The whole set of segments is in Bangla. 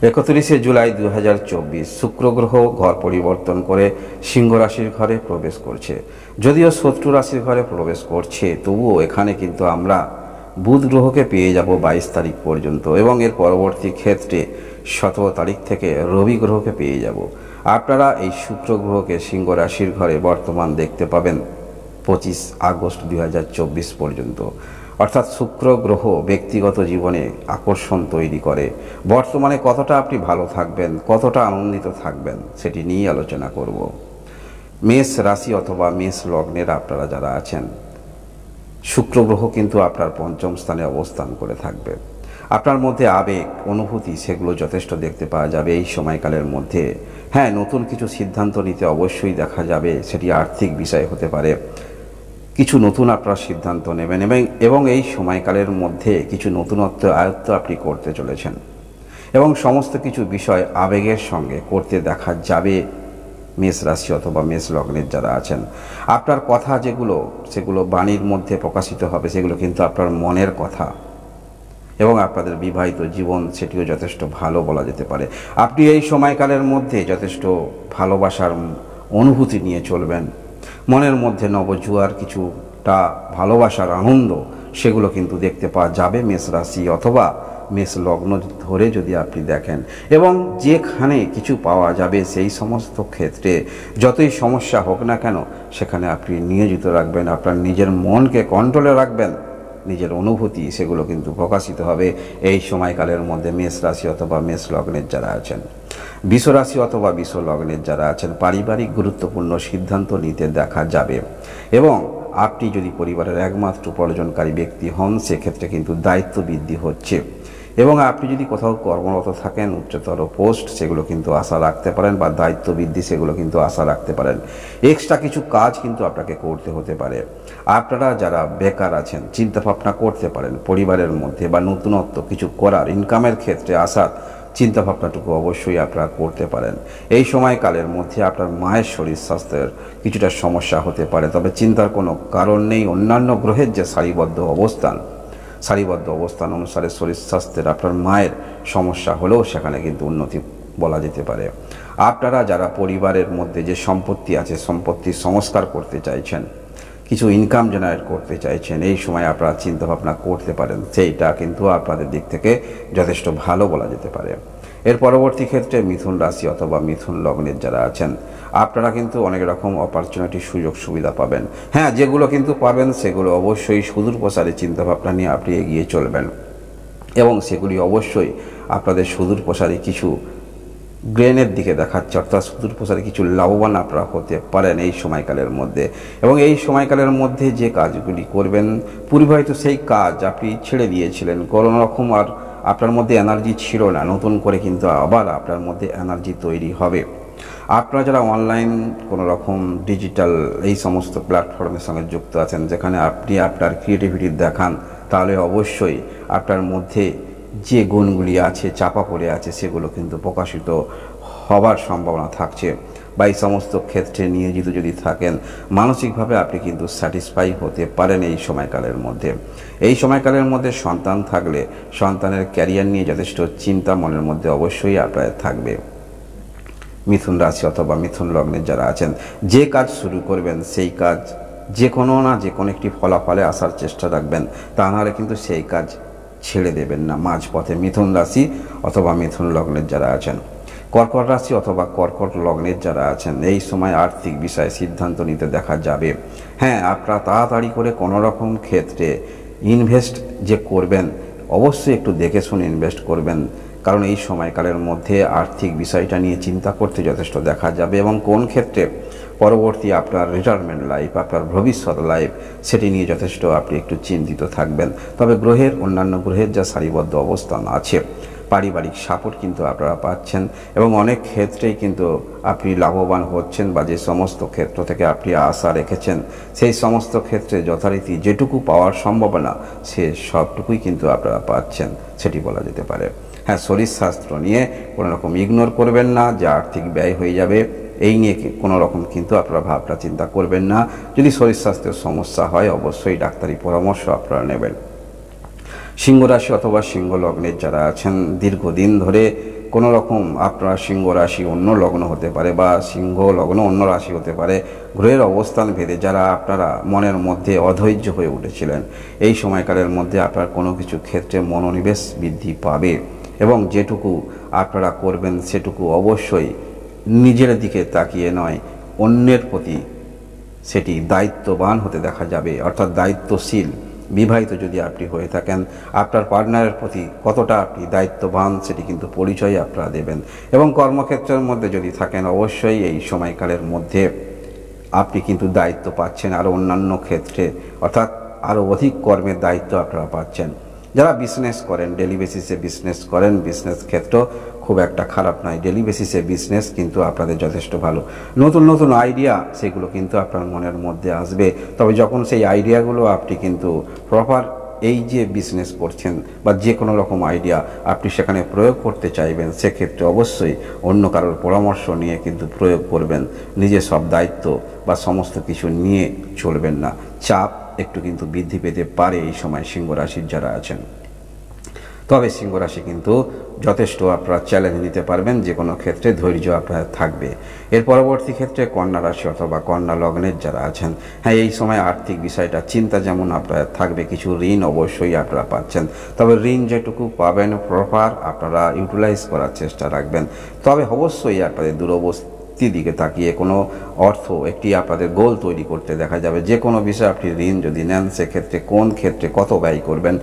31শে জুলাই 2024 শুক্র গ্রহ ঘর পরিবর্তন করে সিংহ রাশির ঘরে প্রবেশ করছে। যদিও শত্রু রাশির ঘরে প্রবেশ করছে, তবুও এখানে কিন্তু আমরা বুধ গ্রহকে পেয়ে যাব 22 তারিখ পর্যন্ত, এবং এর পরবর্তী ক্ষেত্রে 17 তারিখ থেকে রবি গ্রহকে পেয়ে যাব। আপনারা এই শুক্র গ্রহকে সিংহ রাশির ঘরে বর্তমান দেখতে পাবেন 25 আগস্ট 2024 পর্যন্ত। অর্থাৎ শুক্র গ্রহ ব্যক্তিগত জীবনে আকর্ষণ তৈরি করে। বর্তমানে কতটা আপনি ভালো থাকবেন, কতটা আনন্দিত থাকবেন, সেটি নিয়ে আলোচনা করব। মেষ রাশি অথবা মেষ লগ্নের আপনারা যারা আছেন, শুক্র গ্রহ কিন্তু আপনার পঞ্চম স্থানে অবস্থান করে থাকবে। আপনার মধ্যে আবেগ, অনুভূতি সেগুলো যথেষ্ট দেখতে পাওয়া যাবে এই সময়কালের মধ্যে। হ্যাঁ, নতুন কিছু সিদ্ধান্ত নিতে অবশ্যই দেখা যাবে, সেটি আর্থিক বিষয় হতে পারে। কিছু নতুন আপনারা সিদ্ধান্ত নেবেন এবং এই সময়কালের মধ্যে কিছু নতুনত্ব আয়ত্ত আপনি করতে চলেছেন, এবং সমস্ত কিছু বিষয় আবেগের সঙ্গে করতে দেখা যাবে। মেষ রাশি অথবা মেষ লগ্নের যারা আছেন, আপনার কথা সেগুলো বাণীর মধ্যে প্রকাশিত হবে, সেগুলো কিন্তু আপনার মনের কথা। এবং আপনাদের বিবাহিত জীবন সেটিও যথেষ্ট ভালো বলা যেতে পারে। আপনি এই সময়কালের মধ্যে যথেষ্ট ভালোবাসার অনুভূতি নিয়ে চলবেন। মনের মধ্যে নবজুয়ার কিছুটা ভালোবাসার আনন্দ সেগুলো কিন্তু দেখতে পাওয়া যাবে মেষ রাশি অথবা মেষ লগ্ন ধরে যদি আপনি দেখেন। এবং যেখানে কিছু পাওয়া যাবে সেই সমস্ত ক্ষেত্রে যতই সমস্যা হোক না কেন, সেখানে আপনি নিয়োজিত রাখবেন, আপনার নিজের মনকে কন্ট্রোলে রাখবেন। নিজের অনুভূতি সেগুলো কিন্তু প্রকাশিত হবে এই সময়কালের মধ্যে মেষ রাশি অথবা মেষ লগ্নের যারা আছেন। বৃষ রাশি অথবা বৃষ লগ্নের যারা আছেন, পারিবারিক গুরুত্বপূর্ণ সিদ্ধান্ত নিতে দেখা যাবে। এবং আপনি যদি পরিবারের একমাত্র উপার্জনকারী ব্যক্তি হন, সেক্ষেত্রে কিন্তু দায়িত্ব বৃদ্ধি হচ্ছে। এবং আপনি যদি কোথাও কর্মরত থাকেন, উচ্চতর পোস্ট সেগুলো কিন্তু আশা রাখতে পারেন, বা দায়িত্ব বৃদ্ধি সেগুলো কিন্তু আশা রাখতে পারেন। এক্সট্রা কিছু কাজ কিন্তু আপনাকে করতে হতে পারে। আপনারা যারা বেকার আছেন, চিন্তা ভাবনা করতে পারেন পরিবারের মধ্যে বা নতুনত্ব কিছু করার, ইনকামের ক্ষেত্রে আসার চিন্তা ভাবনাটুকু অবশ্যই আপনারা করতে পারেন। এই সময়কালের মধ্যে আপনার মায়ের শরীর স্বাস্থ্যের কিছুটা সমস্যা হতে পারে, তবে চিন্তার কোনো কারণ নেই। অন্যান্য গ্রহের যে সারিবদ্ধ অবস্থান অনুসারে শরীর স্বাস্থ্যের আপনার মায়ের সমস্যা হলেও সেখানে কিন্তু উন্নতি বলা যেতে পারে। আপনারা যারা পরিবারের মধ্যে যে সম্পত্তি আছে, সম্পত্তির সংস্কার করতে চাইছেন, কিছু ইনকাম জেনারেট করতে চাইছেন, এই সময় আপনারা চিন্তাভাবনা করতে পারেন, সেইটা কিন্তু আপনাদের দিক থেকে যথেষ্ট ভালো বলা যেতে পারে। এর পরবর্তী ক্ষেত্রে মিথুন রাশি অথবা মিথুন লগ্নের যারা আছেন, আপনারা কিন্তু অনেক রকম অপরচুনিটি, সুযোগ সুবিধা পাবেন। হ্যাঁ, যেগুলো কিন্তু পাবেন সেগুলো অবশ্যই সুদূর প্রসারী চিন্তাভাবনা নিয়ে আপনি এগিয়ে চলবেন, এবং সেগুলি অবশ্যই আপনাদের সুদূর প্রসারী কিছু গ্রেনের দিকে দেখাচ্ছে। অর্থাৎ সুদূর প্রসারী কিছু লাভবান আপনারা হতে পারেন এই সময়কালের মধ্যে। এবং এই সময়কালের মধ্যে যে কাজগুলি করবেন, পূর্বে হয়তো সেই কাজ আপনি ছেড়ে দিয়েছিলেন, কোনো রকম আর আপনার মধ্যে এনার্জি ছিল না, নতুন করে কিন্তু আবার আপনার মধ্যে এনার্জি তৈরি হবে। আপনারা যারা অনলাইন কোনো রকম ডিজিটাল এই সমস্ত প্ল্যাটফর্মের সঙ্গে যুক্ত আছেন, যেখানে আপনি আপনার ক্রিয়েটিভিটি দেখান, তাহলে অবশ্যই আপনার মধ্যে যে গুণগুলি আছে, চাপা পড়ে আছে, সেগুলো কিন্তু প্রকাশিত হবার সম্ভাবনা থাকছে। বা এই সমস্ত ক্ষেত্রে নিয়োজিত যদি থাকেন, মানসিকভাবে আপনি কিন্তু স্যাটিসফাই হতে পারেন এই সময়কালের মধ্যে। এই সময়কালের মধ্যে সন্তান থাকলে সন্তানের ক্যারিয়ার নিয়ে যথেষ্ট চিন্তা মনের মধ্যে অবশ্যই আপনার থাকবে। মিথুন রাশি অথবা মিথুন লগ্নের যারা আছেন, যে কাজ শুরু করবেন সেই কাজ যে কোনো একটি ফলাফলে আসার চেষ্টা রাখবেন, তা নাহলে কিন্তু সেই কাজ ছেড়ে দেবেন না মাঝপথে। মিথুন রাশি অথবা মিথুন লগ্নের যারা আছেন, কর্কট রাশি অথবা কর্কট লগ্নের যারা আছেন, এই সময় আর্থিক বিষয়ে সিদ্ধান্ত নিতে দেখা যাবে। হ্যাঁ, আপনারা তাড়াতাড়ি করে কোনো রকম ক্ষেত্রে ইনভেস্ট যে করবেন, অবশ্যই একটু দেখে শুনে ইনভেস্ট করবেন, কারণ এই সময়কালের মধ্যে আর্থিক বিষয়টা নিয়ে চিন্তা করতে যথেষ্ট দেখা যাবে। এবং কোন ক্ষেত্রে পরবর্তী আপনার রিটায়ারমেন্ট লাইফ, আপনার ভবিষ্যৎ লাইফ, সেটি নিয়ে যথেষ্ট আপনি একটু চিন্তিত থাকবেন। তবে অন্যান্য গ্রহের যা সারিবদ্ধ অবস্থান আছে, পারিবারিক সাপোর্ট কিন্তু আপনারা পাচ্ছেন, এবং অনেক ক্ষেত্রেই কিন্তু আপনি লাভবান হচ্ছেন, বা যে সমস্ত ক্ষেত্র থেকে আপনি আশা রেখেছেন সেই সমস্ত ক্ষেত্রে যথারীতি যেটুকু পাওয়ার সম্ভাবনা, সে সবটুকুই কিন্তু আপনারা পাচ্ছেন, সেটি বলা যেতে পারে। হ্যাঁ, শরীর স্বাস্থ্য নিয়ে কোনো রকম ইগনোর করবেন না, যে আর্থিক ব্যয় হয়ে যাবে এই নিয়ে কোনো রকম কিন্তু আপনারা ভাবনা চিন্তা করবেন না। যদি শরীর স্বাস্থ্যের সমস্যা হয়, অবশ্যই ডাক্তারি পরামর্শ আপনারা নেবেন। সিংহ রাশি অথবা সিংহ লগ্নের যারা আছেন, দীর্ঘদিন ধরে কোনো রকম আপনার সিংহ রাশি অন্য লগ্ন হতে পারে বা সিংহ লগ্ন অন্য রাশি হতে পারে, গ্রহের অবস্থান ভেদে যারা আপনারা মনের মধ্যে অধৈর্য হয়ে উঠেছিলেন, এই সময়কালের মধ্যে আপনার কোনো কিছু ক্ষেত্রে মনোনিবেশ বৃদ্ধি পাবে এবং যেটুকু আপনারা করবেন সেটুকু অবশ্যই নিজের দিকে তাকিয়ে নয়, অন্যের প্রতি সেটি দায়িত্ববান হতে দেখা যাবে, অর্থাৎ দায়িত্বশীল। বিবাহিত যদি আপনি হয়ে থাকেন, আপনার পার্টনারের প্রতি কতটা আপনি দায়িত্ববান সেটি কিন্তু পরিচয় আপনারা দেবেন। এবং কর্মক্ষেত্রের মধ্যে যদি থাকেন, অবশ্যই এই সময়কালের মধ্যে আপনি কিন্তু দায়িত্ব পাচ্ছেন আরও অন্যান্য ক্ষেত্রে, অর্থাৎ আরও অধিক কর্মের দায়িত্ব আপনারা পাচ্ছেন। যারা বিজনেস করেন, ডেলি বেসিসে বিজনেস করেন, বিজনেস ক্ষেত্র খুব একটা খারাপ নয়, ডেলি বেসিসে বিজনেস কিন্তু আপনাদের যথেষ্ট ভালো। নতুন নতুন আইডিয়া সেগুলো কিন্তু আপনার মনের মধ্যে আসবে, তবে যখন সেই আইডিয়াগুলো আপনি কিন্তু প্রপার এই যে বিজনেস করছেন বা যে কোনো রকম আইডিয়া আপনি সেখানে প্রয়োগ করতে চাইবেন, সেক্ষেত্রে অবশ্যই অন্য কারোর পরামর্শ নিয়ে কিন্তু প্রয়োগ করবেন। নিজের সব দায়িত্ব বা সমস্ত কিছু নিয়ে চলবেন না। চাপ একটু কিন্তু বৃদ্ধি পেতে পারে এই সময় সিংহ রাশির যারা আছেন। তবে সিংহ রাশি কিন্তু যথেষ্ট আপনারা চ্যালেঞ্জ নিতে পারবেন, যে কোনো ক্ষেত্রে ধৈর্য আপনার থাকবে। এর পরবর্তী ক্ষেত্রে কন্যা রাশি অথবা কন্যা লগ্নের যারা আছেন, হ্যাঁ এই সময় আর্থিক বিষয়টা চিন্তা যেমন আপনার থাকবে, কিছু ঋণ অবশ্যই আপনারা পাচ্ছেন, তবে ঋণ যেটুকু পাবেন প্রপার আপনারা ইউটিলাইজ করার চেষ্টা রাখবেন। তবে অবশ্যই আপনাদের দূরবর্তী দিকে তাকিয়ে কোনো অর্থ একটি আপনাদের গোল তৈরি করতে দেখা যাবে। যে কোনো বিষয়ে আপনি ঋণ যদি নেন, সেক্ষেত্রে কোন ক্ষেত্রে কত ব্যয় করবেন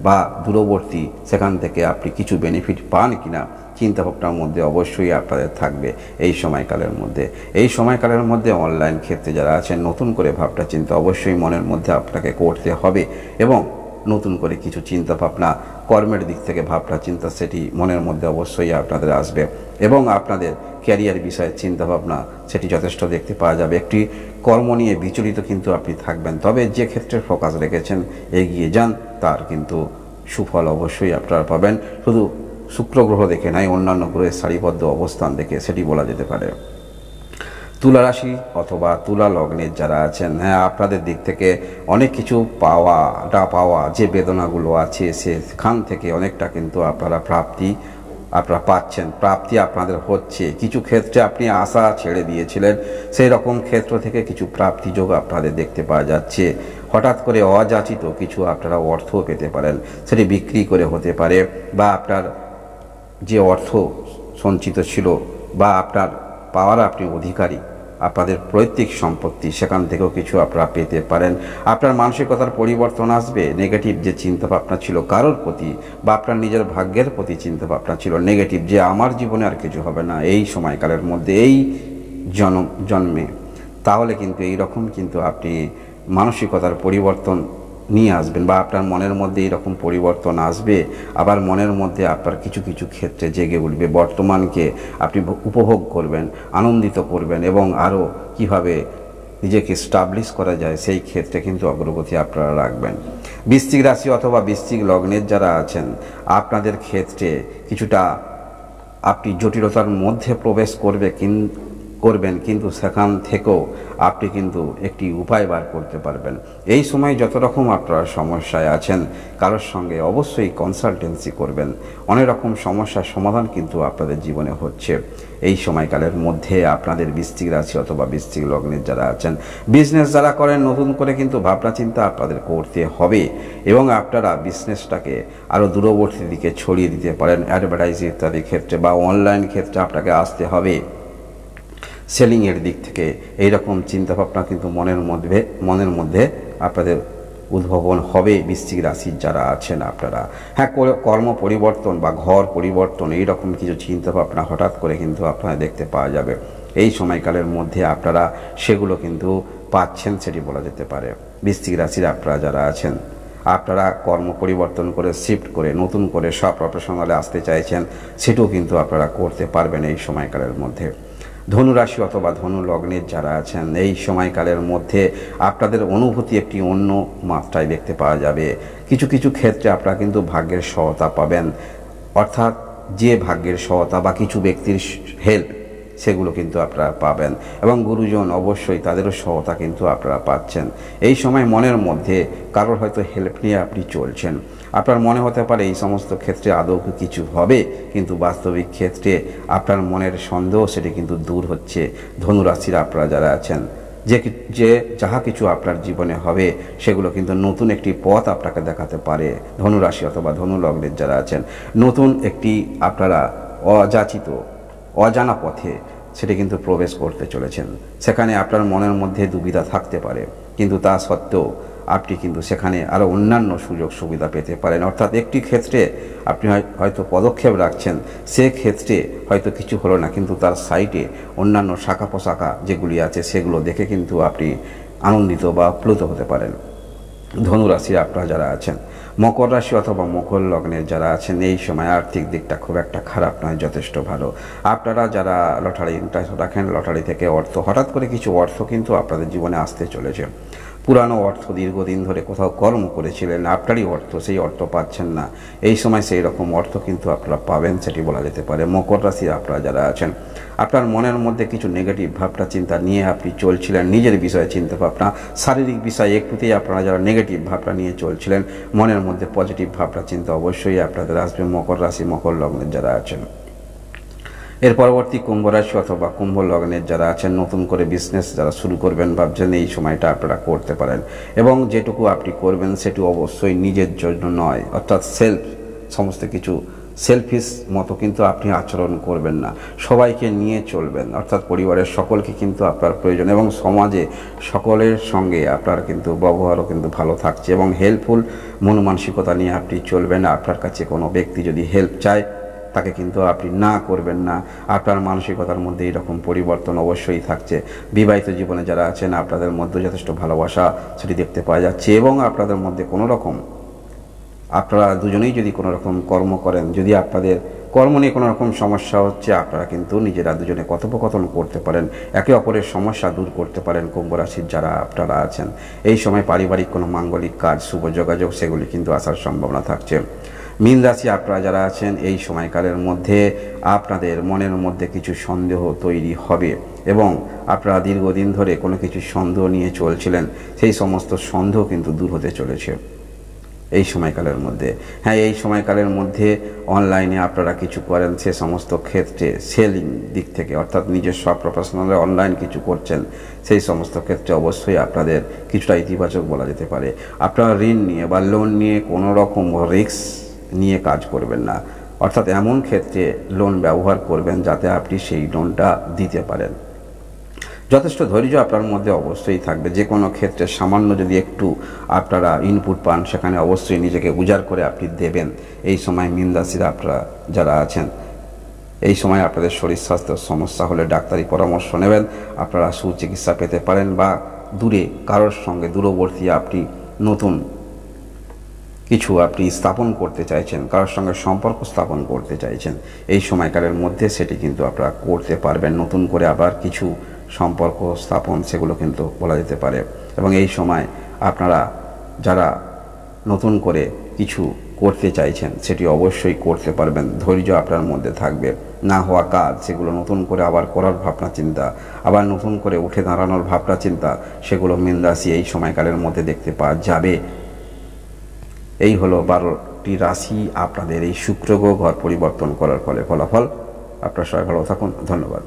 বা দূরবর্তী সেখান থেকে আপনি কিছু বেনিফিট পান কিনা, চিন্তাভাবনার মধ্যে অবশ্যই আপনাদের থাকবে এই সময়কালের মধ্যে। এই সময়কালের মধ্যে অনলাইন ক্ষেত্রে যারা আছেন, নতুন করে ভাবনা চিন্তা অবশ্যই মনের মধ্যে আপনাকে করতে হবে এবং নতুন করে কিছু চিন্তা ভাবনা কর্মের দিক থেকে ভাবনা চিন্তা সেটি মনের মধ্যে অবশ্যই আপনাদের আসবে এবং আপনাদের ক্যারিয়ার বিষয়ে চিন্তাভাবনা সেটি যথেষ্ট দেখতে পাওয়া যাবে। একটি কর্ম নিয়ে বিচলিত কিন্তু আপনি থাকবেন, তবে যে ক্ষেত্রে ফোকাস রেখেছেন এগিয়ে যান, তার কিন্তু সুফল অবশ্যই আপনারা পাবেন। শুধু শুক্র গ্রহ দেখে নয়, অন্যান্য গ্রহের সারিবদ্ধ অবস্থান দেখে সেটি বলা যেতে পারে। তুলা রাশি অথবা তুলা লগ্নের যারা আছেন, হ্যাঁ আপনাদের দিক থেকে অনেক কিছু পাওয়া যে বেদনাগুলো আছে সেখান থেকে অনেকটা কিন্তু আপনারা পাচ্ছেন, প্রাপ্তি আপনাদের হচ্ছে। কিছু ক্ষেত্রে আপনি আশা ছেড়ে দিয়েছিলেন, সেই রকম ক্ষেত্র থেকে কিছু প্রাপ্তিযোগ আপনাদের দেখতে পাওয়া যাচ্ছে। হঠাৎ করে অযাচিত কিছু আপনারা অর্থ পেতে পারেন, সেটি বিক্রি করে হতে পারে বা আপনার যে অর্থ সঞ্চিত ছিল বা আপনার পাওয়ার আপনি অধিকারী, আপনাদের পৈতৃক সম্পত্তি সেখান থেকেও কিছু আপনারা পেতে পারেন। আপনার মানসিকতার পরিবর্তন আসবে। নেগেটিভ যে চিন্তাভাবনা ছিল কারোর প্রতি বা আপনার নিজের ভাগ্যের প্রতি চিন্তাভাবনা ছিল নেগেটিভ, যে আমার জীবনে আর কিছু হবে না এই সময়কালের মধ্যে এই জন্মে, তাহলে কিন্তু এই রকম কিন্তু আপনি মানসিকতার পরিবর্তন নিয়ে আসবেন বা আপনার মনের মধ্যে এইরকম পরিবর্তন আসবে। আবার মনের মধ্যে আপনার কিছু কিছু ক্ষেত্রে জেগে উঠবে, বর্তমানকে আপনি উপভোগ করবেন, আনন্দিত করবেন এবং আরও কীভাবে নিজেকে স্টাবলিশ করা যায় সেই ক্ষেত্রে কিন্তু অগ্রগতি আপনারা রাখবেন। বৃশ্চিক রাশি অথবা বৃশ্চিক লগ্নের যারা আছেন, আপনাদের ক্ষেত্রে কিছুটা আপনি জটিলতার মধ্যে প্রবেশ করবেন, কিন্তু সেখান থেকেও আপনি কিন্তু একটি উপায় বার করতে পারবেন। এই সময় যত রকম আপনারা সমস্যায় আছেন, কারোর সঙ্গে অবশ্যই কনসালটেন্সি করবেন। অনেক রকম সমস্যার সমাধান কিন্তু আপনাদের জীবনে হচ্ছে এই সময়কালের মধ্যে। আপনাদের বৃশ্চিক রাশি অথবা বৃশ্চিক লগ্নের যারা আছেন, বিজনেস যারা করেন, নতুন করে কিন্তু ভাবনা চিন্তা আপনাদের করতে হবে এবং আপনারা বিজনেসটাকে আরও দূরবর্তী দিকে ছড়িয়ে দিতে পারেন। অ্যাডভার্টাইজ ইত্যাদি ক্ষেত্রে বা অনলাইন ক্ষেত্রে আপনাকে আসতে হবে। সেলিংয়ের দিক থেকে এইরকম চিন্তাভাবনা কিন্তু মনের মধ্যে আপনাদের উদ্ভাবন হবে বৃশ্চিক রাশির যারা আছেন আপনারা। হ্যাঁ, কর্ম পরিবর্তন বা ঘর পরিবর্তন এইরকম কিছু চিন্তাভাবনা হঠাৎ করে কিন্তু আপনারা দেখতে পাওয়া যাবে এই সময়কালের মধ্যে। আপনারা সেগুলো কিন্তু পাচ্ছেন সেটি বলা যেতে পারে। বৃশ্চিক রাশির আপনারা যারা আছেন, আপনারা কর্ম পরিবর্তন করে শিফট করে নতুন করে সব প্রফেশনালে আসতে চাইছেন, সেটাও কিন্তু আপনারা করতে পারবেন এই সময়কালের মধ্যে। ধনু রাশি অথবা ধনু লগ্নের যারা আছেন, এই সময়কালের মধ্যে আপনাদের অনুভূতি একটি অন্য মাত্রায় দেখতে পাওয়া যাবে। কিছু কিছু ক্ষেত্রে আপনারা কিন্তু ভাগ্যের সহায়তা পাবেন, অর্থাৎ যে ভাগ্যের সহায়তা বা কিছু ব্যক্তির হেল্প, সেগুলো কিন্তু আপনারা পাবেন এবং গুরুজন অবশ্যই তাদেরও সহায়তা কিন্তু আপনারা পাচ্ছেন। এই সময় মনের মধ্যে কারোর হয়তো হেল্প নিয়ে আপনি চলছেন, আপনার মনে হতে পারে এই সমস্ত ক্ষেত্রে আদৌ কিছু হবে, কিন্তু বাস্তবিক ক্ষেত্রে আপনার মনের সন্দেহ সেটি কিন্তু দূর হচ্ছে। ধনুরাশির আপনারা যারা আছেন, যে যাহা কিছু আপনার জীবনে হবে সেগুলো কিন্তু নতুন একটি পথ আপনাকে দেখাতে পারে। ধনুরাশি অথবা ধনু লগ্নের যারা আছেন, নতুন একটি আপনারা অযাচিত অজানা পথে সেটি কিন্তু প্রবেশ করতে চলেছেন। সেখানে আপনার মনের মধ্যে দুবিধা থাকতে পারে, কিন্তু তা সত্ত্বেও আপনি কিন্তু সেখানে আরও অন্যান্য সুযোগ সুবিধা পেতে পারেন। অর্থাৎ একটি ক্ষেত্রে আপনি হয়তো পদক্ষেপ রাখছেন, সে ক্ষেত্রে হয়তো কিছু হলো না, কিন্তু তার সাইডে অন্যান্য শাখা পোশাখা যেগুলি আছে সেগুলো দেখে কিন্তু আপনি আনন্দিত বা আপ্লুত হতে পারেন। ধনুরাশি আপনারা যারা আছেন, মকর রাশি অথবা মকর লগ্নের যারা আছেন, এই সময় আর্থিক দিকটা খুব একটা খারাপ নয়, যথেষ্ট ভালো। আপনারা যারা লটারি ইন্টারেস্ট রাখেন, লটারি থেকে অর্থ হঠাৎ করে কিছু অর্থ কিন্তু আপনাদের জীবনে আসতে চলেছে। পুরানো অর্থ দীর্ঘদিন ধরে কোথাও কর্ম করেছিলেন, আপনারই অর্থ, সেই অর্থ পাচ্ছেন না, এই সময় সেই রকম অর্থ কিন্তু আপনারা পাবেন, সেটি বলা যেতে পারে। মকর রাশি আপনারা যারা আছেন, আপনার মনের মধ্যে কিছু নেগেটিভ ভাবনা চিন্তা নিয়ে আপনি চলছিলেন, নিজের বিষয়ে চিন্তা ভাবনা, শারীরিক বিষয়ে একটুতেই আপনারা যারা নেগেটিভ ভাবনা নিয়ে চলছিলেন, মনের মধ্যে পজিটিভ ভাবনা চিন্তা অবশ্যই আপনাদের আসবে। মকর রাশি মকর লগ্নের যারা আছেন, এর পরবর্তী কুম্ভ রাশি অথবা কুম্ভ লগ্নের যারা আছেন, নতুন করে বিজনেস যারা শুরু করবেন ভাবছেন, এই সময়টা আপনারা করতে পারেন এবং যেটুকু আপনি করবেন সেটি অবশ্যই নিজের জন্য নয়, অর্থাৎ সমস্ত কিছু সেলফিশ মতো কিন্তু আপনি আচরণ করবেন না, সবাইকে নিয়ে চলবেন, অর্থাৎ পরিবারের সকলকে কিন্তু আপনার প্রয়োজন এবং সমাজে সকলের সঙ্গে আপনার কিন্তু ব্যবহারও কিন্তু ভালো থাকছে এবং হেল্পফুল মন মানসিকতা নিয়ে আপনি চলবেন। আপনার কাছে কোনো ব্যক্তি যদি হেল্প চায় তাকে কিন্তু আপনি না করবেন না, আপনার মানসিকতার মধ্যে এইরকম পরিবর্তন অবশ্যই থাকছে। বিবাহিত জীবনে যারা আছেন, আপনাদের মধ্যে যথেষ্ট ভালোবাসা সেটি দেখতে পাওয়া যাচ্ছে এবং আপনাদের মধ্যে কোনো রকম আপনারা দুজনেই যদি কোনো রকম কর্ম করেন, যদি আপনাদের কর্ম নিয়ে কোনো রকম সমস্যা হচ্ছে, আপনারা কিন্তু নিজেরা দুজনে কথোপকথন করতে পারেন, একে অপরের সমস্যা দূর করতে পারেন। কুম্ভ রাশির যারা আপনারা আছেন, এই সময় পারিবারিক কোনো মাঙ্গলিক কাজ, শুভ যোগাযোগ সেগুলি কিন্তু আসার সম্ভাবনা থাকছে। মীন রাশি আপনারা যারা আছেন, এই সময়কালের মধ্যে আপনাদের মনের মধ্যে কিছু সন্দেহ তৈরি হবে এবং আপনারা দীর্ঘদিন ধরে কোনো কিছু সন্দেহ নিয়ে চলছিলেন, সেই সমস্ত সন্দেহ কিন্তু দূর হতে চলেছে এই সময়কালের মধ্যে। হ্যাঁ, এই সময়কালের মধ্যে অনলাইনে আপনারা কিছু করেন, সে সমস্ত ক্ষেত্রে সেলিং দিক থেকে, অর্থাৎ নিজস্ব প্রফেশনাল অনলাইন কিছু করছেন, সেই সমস্ত ক্ষেত্রে অবশ্যই আপনাদের কিছুটা ইতিবাচক বলা যেতে পারে। আপনারা ঋণ নিয়ে বা লোন নিয়ে কোনো রকম রিস্ক নিয়ে কাজ করবেন না, অর্থাৎ এমন ক্ষেত্রে লোন ব্যবহার করবেন যাতে আপনি সেই লোনটা দিতে পারেন। যথেষ্ট ধৈর্য আপনার মধ্যে অবশ্যই থাকবে, যে কোনো ক্ষেত্রে সামান্য যদি একটু আপনারা ইনপুট পান সেখানে অবশ্যই নিজেকে উজাড় করে আপনি দেবেন। এই সময় মীন রাশির আপনারা যারা আছেন, এই সময় আপনাদের শরীর স্বাস্থ্যের সমস্যা হলে ডাক্তারি পরামর্শ নেবেন, আপনারা সুচিকিৎসা পেতে পারেন বা দূরে কারোর সঙ্গে দূরবর্তী আপনি নতুন কিছু আপনি স্থাপন করতে চাইছেন, কারোর সঙ্গে সম্পর্ক স্থাপন করতে চাইছেন, এই সময়কালের মধ্যে সেটি কিন্তু আপনারা করতে পারবেন। নতুন করে আবার কিছু সম্পর্ক স্থাপন সেগুলো কিন্তু বলা যেতে পারে এবং এই সময় আপনারা যারা নতুন করে কিছু করতে চাইছেন সেটি অবশ্যই করতে পারবেন। ধৈর্য আপনার মধ্যে থাকবে, না হওয়া কাজ সেগুলো নতুন করে আবার করার ভাবনা চিন্তা, আবার নতুন করে উঠে দাঁড়ানোর ভাবনা চিন্তা, সেগুলো মীন রাশি এই সময়কালের মধ্যে দেখতে পাওয়া যাবে। এই হলো 12টি রাশি আপনাদের এই শুক্র গ্রহ ঘর পরিবর্তন করার ফলে ফলাফল। আপনারা সবাই ভালো থাকুন, ধন্যবাদ।